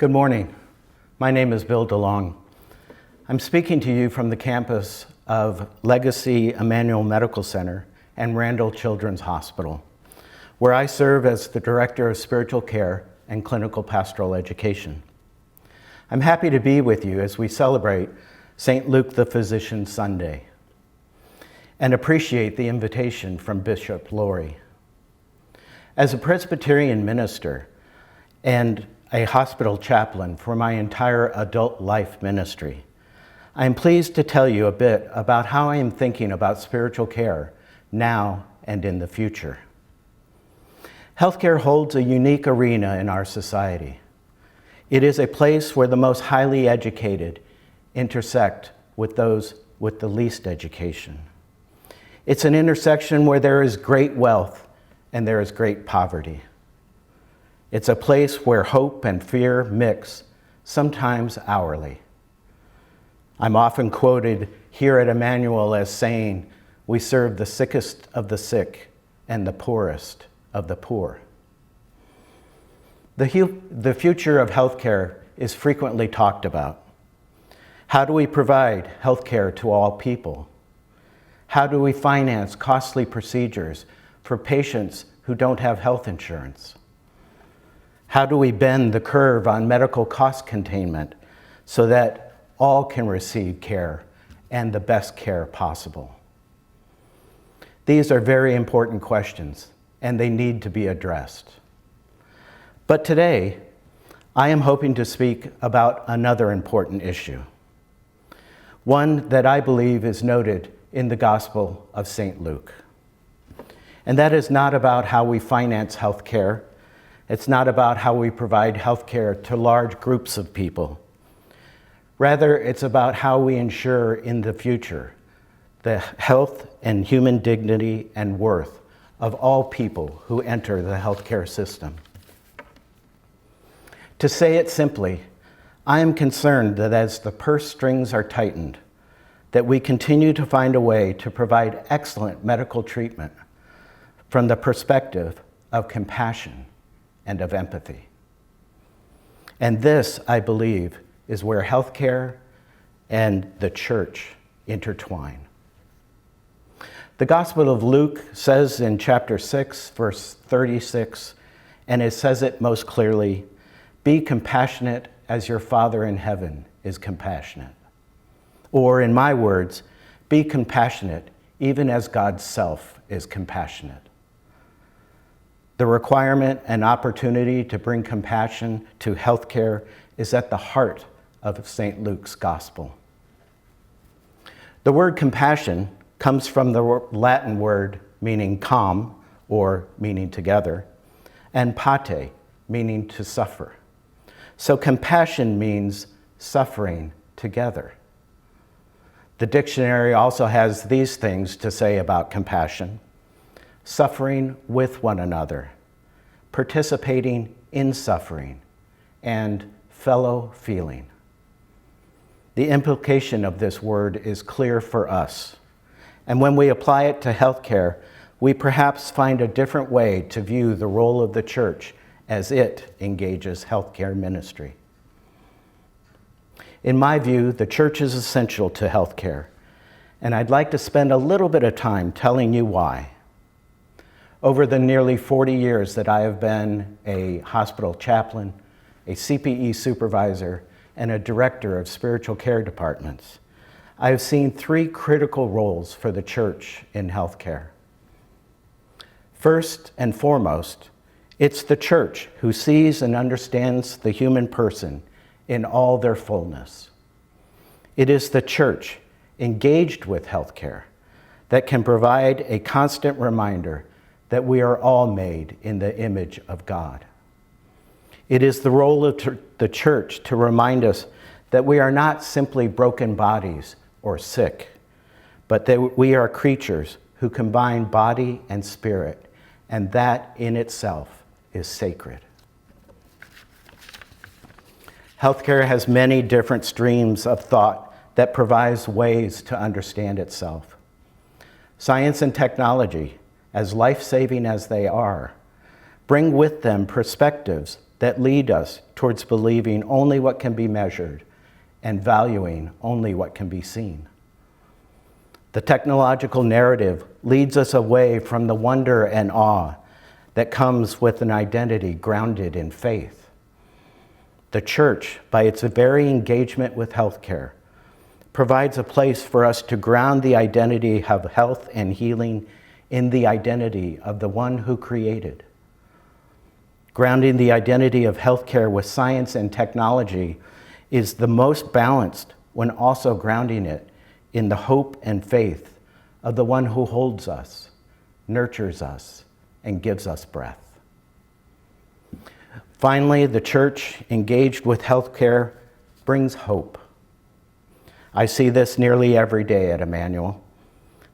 Good morning. My name is Bill DeLong. I'm speaking to you from the campus of Legacy Emmanuel Medical Center and Randall Children's Hospital, where I serve as the Director of Spiritual Care and Clinical Pastoral Education. I'm happy to be with you as we celebrate St. Luke the Physician Sunday and appreciate the invitation from Bishop Laurie. As a Presbyterian minister and a hospital chaplain for my entire adult life ministry, I am pleased to tell you a bit about how I am thinking about spiritual care now and in the future. Healthcare holds a unique arena in our society. It is a place where the most highly educated intersect with those with the least education. It's an intersection where there is great wealth and there is great poverty. It's a place where hope and fear mix, sometimes hourly. I'm often quoted here at Emmanuel as saying, "We serve the sickest of the sick and the poorest of the poor." The future of healthcare is frequently talked about. How do we provide healthcare to all people? How do we finance costly procedures for patients who don't have health insurance? How do we bend the curve on medical cost containment so that all can receive care and the best care possible? These are very important questions, and they need to be addressed. But today, I am hoping to speak about another important issue, one that I believe is noted in the Gospel of St. Luke. And that is not about how we finance healthcare. It's not about how we provide healthcare to large groups of people. Rather, it's about how we ensure in the future the health and human dignity and worth of all people who enter the healthcare system. To say it simply, I am concerned that as the purse strings are tightened, that we continue to find a way to provide excellent medical treatment from the perspective of compassion and of empathy. And this, I believe, is where healthcare and the church intertwine. The Gospel of Luke says in chapter 6, verse 36, and it says it most clearly, "Be compassionate as your Father in heaven is compassionate." Or in my words, be compassionate even as God's self is compassionate. The requirement and opportunity to bring compassion to healthcare is at the heart of St. Luke's gospel. The word compassion comes from the Latin word meaning calm, or meaning together, and pate, meaning to suffer. So compassion means suffering together. The dictionary also has these things to say about compassion: suffering with one another, participating in suffering, and fellow feeling. The implication of this word is clear for us, and when we apply it to healthcare, we perhaps find a different way to view the role of the church as it engages healthcare ministry. In my view, the church is essential to healthcare, and I'd like to spend a little bit of time telling you why. Over the nearly 40 years that I have been a hospital chaplain, a CPE supervisor, and a director of spiritual care departments, I have seen three critical roles for the church in healthcare. First and foremost, it's the church who sees and understands the human person in all their fullness. It is the church engaged with healthcare that can provide a constant reminder that we are all made in the image of God. It is the role of the church to remind us that we are not simply broken bodies or sick, but that we are creatures who combine body and spirit, and that in itself is sacred. Healthcare has many different streams of thought that provides ways to understand itself. Science and technology, as life-saving as they are, bring with them perspectives that lead us towards believing only what can be measured and valuing only what can be seen. The technological narrative leads us away from the wonder and awe that comes with an identity grounded in faith. The church, by its very engagement with healthcare, provides a place for us to ground the identity of health and healing in the identity of the one who created. Grounding the identity of healthcare with science and technology is the most balanced when also grounding it in the hope and faith of the one who holds us, nurtures us, and gives us breath. Finally, the church engaged with healthcare brings hope. I see this nearly every day at Emmanuel.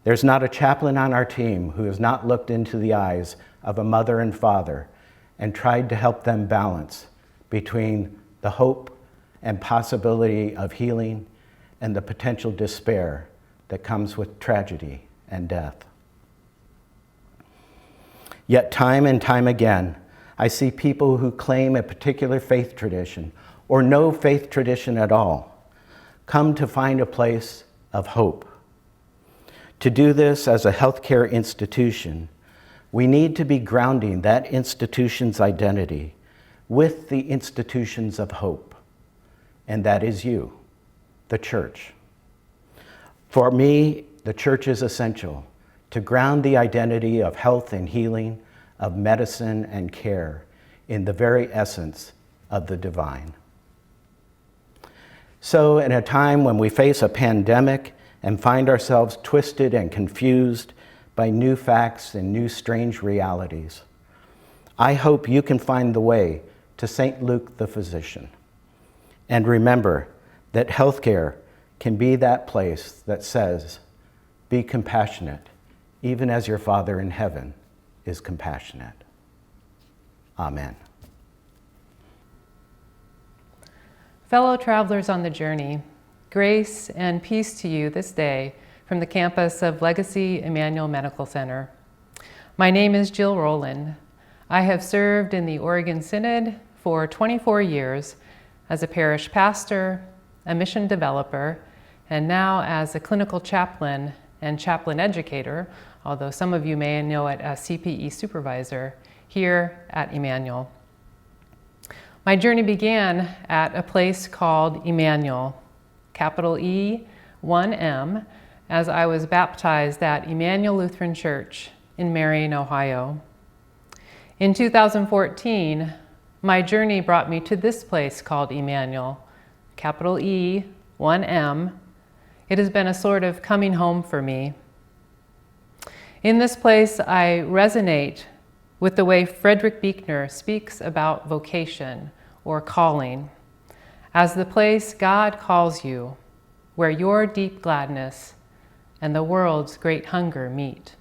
There's not a chaplain on our team who has not looked into the eyes of a mother and father and tried to help them balance between the hope and possibility of healing and the potential despair that comes with tragedy and death. Yet time and time again, I see people who claim a particular faith tradition or no faith tradition at all come to find a place of hope. To do this as a healthcare institution, we need to be grounding that institution's identity with the institutions of hope, and that is you, the church. For me, the church is essential to ground the identity of health and healing, of medicine and care in the very essence of the divine. So in a time when we face a pandemic and find ourselves twisted and confused by new facts and new strange realities, I hope you can find the way to St. Luke the physician. And remember that healthcare can be that place that says, be compassionate, even as your Father in heaven is compassionate. Amen. Fellow travelers on the journey, grace and peace to you this day from the campus of Legacy Emmanuel Medical Center. My name is Jill Rowland. I have served in the Oregon Synod for 24 years as a parish pastor, a mission developer, and now as a clinical chaplain and chaplain educator, although some of you may know it as CPE supervisor, here at Emmanuel. My journey began at a place called Emmanuel, capital E, 1M, as I was baptized at Emmanuel Lutheran Church in Marion, Ohio. In 2014, my journey brought me to this place called Emmanuel, capital E, 1M. It has been a sort of coming home for me. In this place, I resonate with the way Frederick Buechner speaks about vocation or calling as the place God calls you, where your deep gladness and the world's great hunger meet.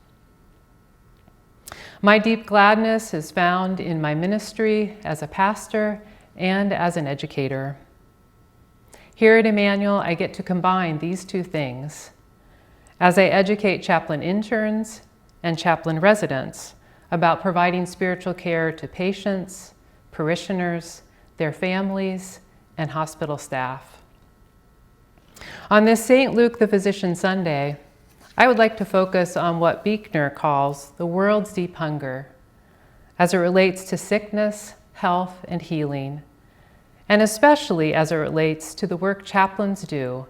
My deep gladness is found in my ministry as a pastor and as an educator. Here at Emmanuel, I get to combine these two things as I educate chaplain interns and chaplain residents about providing spiritual care to patients, parishioners, their families, and hospital staff. On this St. Luke the Physician Sunday, I would like to focus on what Buechner calls the world's deep hunger as it relates to sickness, health, and healing, and especially as it relates to the work chaplains do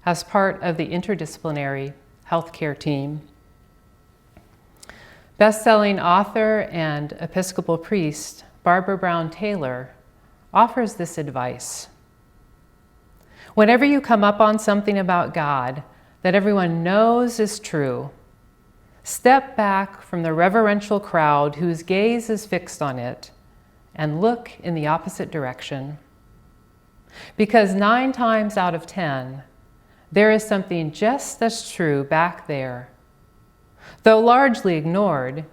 as part of the interdisciplinary healthcare team. Best-selling author and Episcopal priest Barbara Brown Taylor offers this advice. Whenever you come up on something about God that everyone knows is true, step back from the reverential crowd whose gaze is fixed on it and look in the opposite direction. Because 9 times out of 10, there is something just as true back there, though largely ignored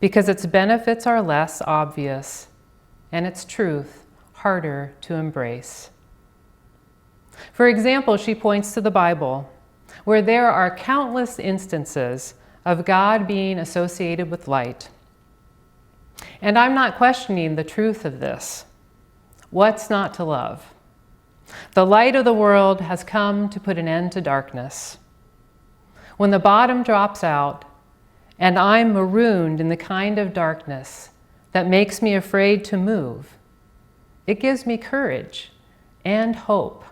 because its benefits are less obvious and its truth harder to embrace. For example, she points to the Bible, where there are countless instances of God being associated with light. And I'm not questioning the truth of this. What's not to love? The light of the world has come to put an end to darkness. When the bottom drops out and I'm marooned in the kind of darkness that makes me afraid to move, it gives me courage and hope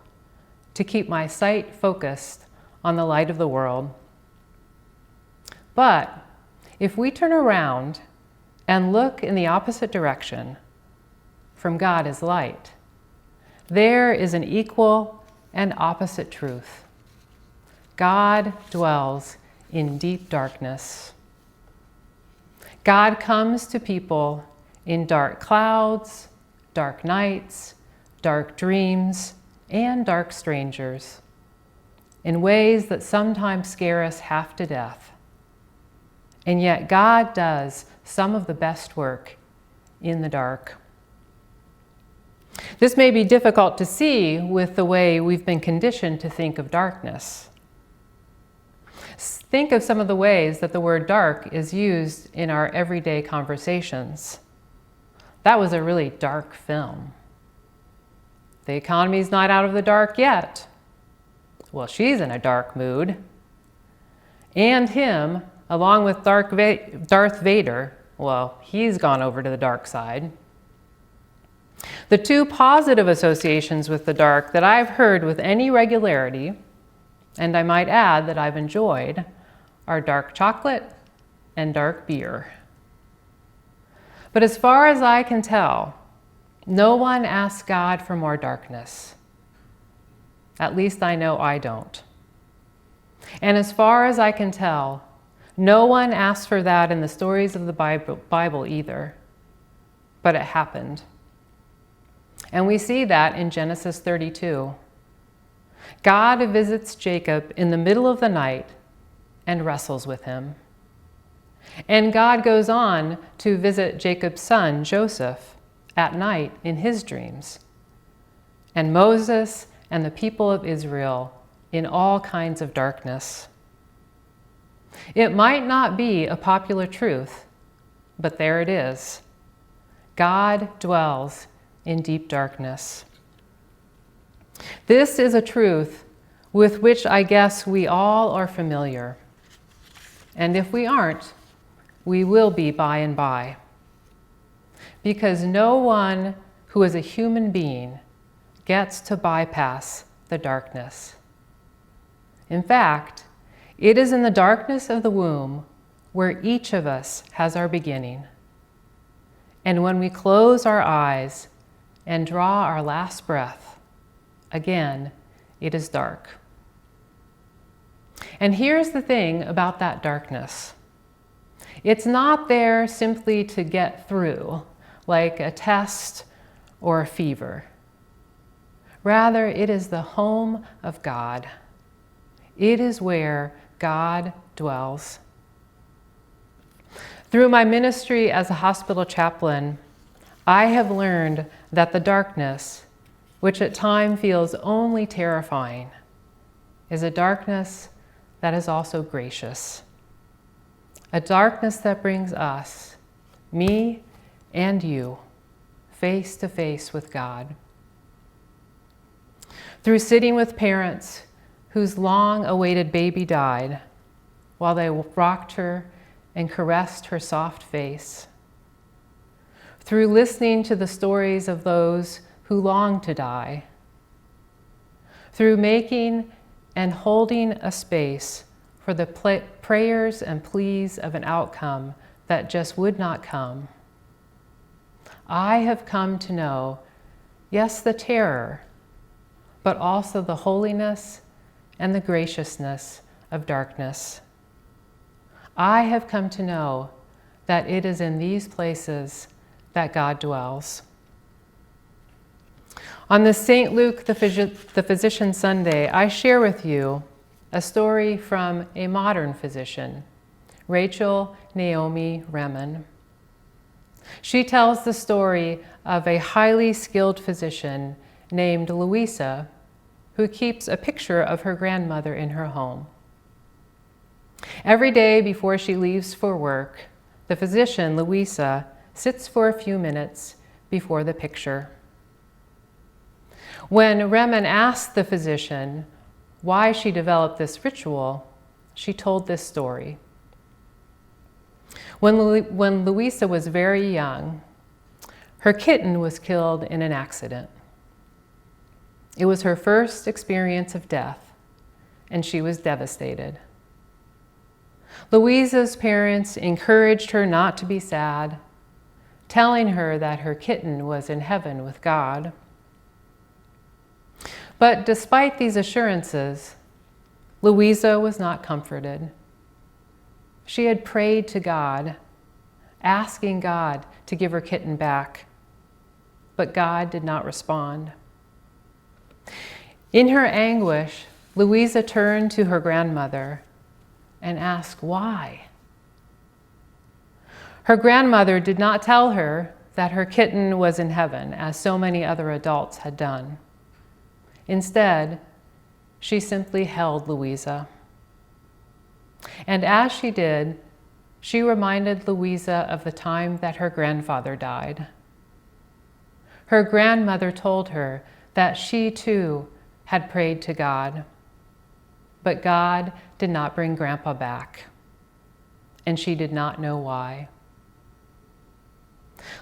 to keep my sight focused on the light of the world. But if we turn around and look in the opposite direction, from God is light, there is an equal and opposite truth. God dwells in deep darkness. God comes to people in dark clouds, dark nights, dark dreams, and dark strangers, in ways that sometimes scare us half to death. And yet God does some of the best work in the dark. This may be difficult to see with the way we've been conditioned to think of darkness. Think of some of the ways that the word dark is used in our everyday conversations. That was a really dark film. The economy's not out of the dark yet. Well, she's in a dark mood. And him, along with Darth Vader, well, he's gone over to the dark side. The two positive associations with the dark that I've heard with any regularity, and I might add that I've enjoyed, are dark chocolate and dark beer. But as far as I can tell, no one asks God for more darkness. At least I know I don't. And as far as I can tell, no one asks for that in the stories of the Bible either. But it happened. And we see that in Genesis 32. God visits Jacob in the middle of the night and wrestles with him. And God goes on to visit Jacob's son, Joseph, at night in his dreams. And Moses and the people of Israel in all kinds of darkness. It might not be a popular truth, but there it is. God dwells in deep darkness. This is a truth with which I guess we all are familiar. And if we aren't, we will be by and by. Because no one who is a human being gets to bypass the darkness. In fact, it is in the darkness of the womb where each of us has our beginning. And when we close our eyes and draw our last breath, again, it is dark. And here's the thing about that darkness. It's not there simply to get through, like a test or a fever. Rather, it is the home of God. It is where God dwells. Through my ministry as a hospital chaplain, I have learned that the darkness, which at times feels only terrifying, is a darkness that is also gracious. A darkness that brings us, me and you, face to face with God. Through sitting with parents whose long-awaited baby died while they rocked her and caressed her soft face. Through listening to the stories of those who long to die. Through making and holding a space for the prayers and pleas of an outcome that just would not come. I have come to know, yes, the terror, but also the holiness and the graciousness of darkness. I have come to know that it is in these places that God dwells. On this St. Luke the Physician Sunday, I share with you a story from a modern physician, Rachel Naomi Remen. She tells the story of a highly skilled physician named Louisa, who keeps a picture of her grandmother in her home. Every day before she leaves for work, the physician, Louisa, sits for a few minutes before the picture. When Remen asked the physician why she developed this ritual, she told this story. When Louisa was very young, her kitten was killed in an accident. It was her first experience of death, and she was devastated. Louisa's parents encouraged her not to be sad, telling her that her kitten was in heaven with God. But despite these assurances, Louisa was not comforted. She had prayed to God, asking God to give her kitten back, but God did not respond. In her anguish, Louisa turned to her grandmother and asked why. Her grandmother did not tell her that her kitten was in heaven, as so many other adults had done. Instead, she simply held Louisa. And as she did, she reminded Louisa of the time that her grandfather died. Her grandmother told her that she too had prayed to God, but God did not bring Grandpa back, and she did not know why.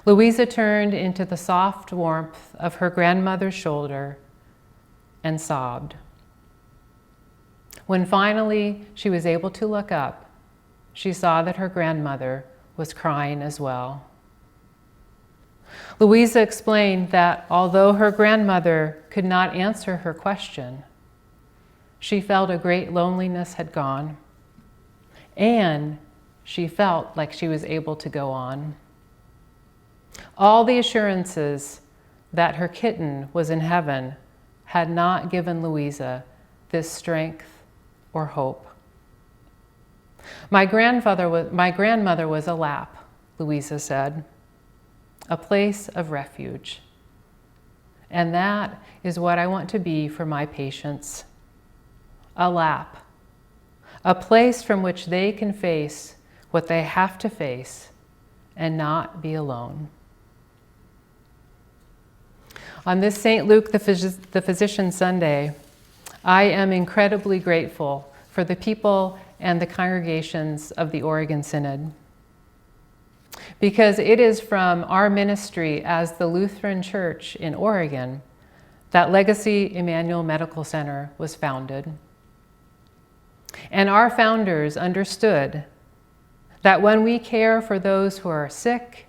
Louisa turned into the soft warmth of her grandmother's shoulder and sobbed. When finally she was able to look up, she saw that her grandmother was crying as well. Louisa explained that although her grandmother could not answer her question, she felt a great loneliness had gone, and she felt like she was able to go on. All the assurances that her kitten was in heaven had not given Louisa this strength or hope. My grandmother was a lap, Louisa said, a place of refuge. And that is what I want to be for my patients. A lap, a place from which they can face what they have to face and not be alone. On this St. Luke the Physician Sunday, I am incredibly grateful for the people and the congregations of the Oregon Synod, because it is from our ministry as the Lutheran Church in Oregon that Legacy Emmanuel Medical Center was founded. And our founders understood that when we care for those who are sick,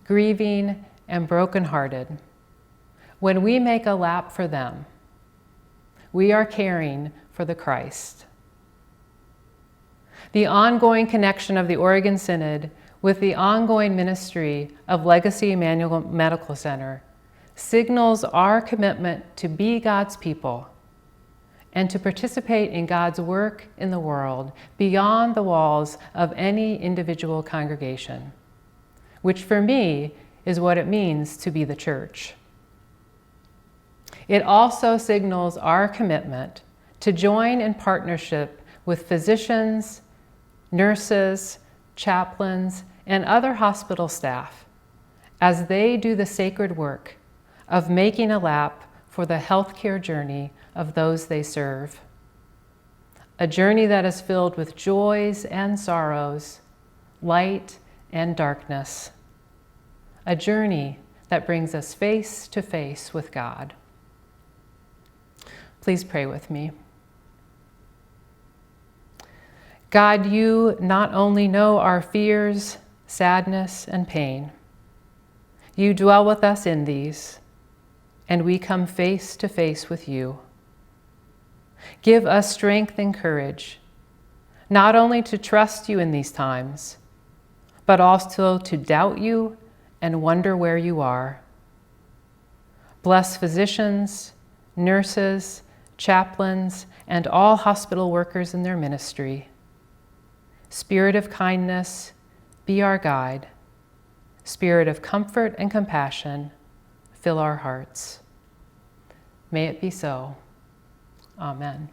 grieving, and brokenhearted, when we make a lap for them, we are caring for the Christ. The ongoing connection of the Oregon Synod with the ongoing ministry of Legacy Emmanuel Medical Center signals our commitment to be God's people and to participate in God's work in the world beyond the walls of any individual congregation, which for me is what it means to be the church. It also signals our commitment to join in partnership with physicians, nurses, chaplains, and other hospital staff as they do the sacred work of making a lap for the healthcare journey of those they serve. A journey that is filled with joys and sorrows, light and darkness. A journey that brings us face to face with God. Please pray with me. God, you not only know our fears, sadness, and pain. You dwell with us in these, and we come face to face with you. Give us strength and courage, not only to trust you in these times, but also to doubt you and wonder where you are. Bless physicians, nurses, chaplains, and all hospital workers in their ministry. Spirit of kindness, be our guide. Spirit of comfort and compassion, fill our hearts. May it be so. Amen.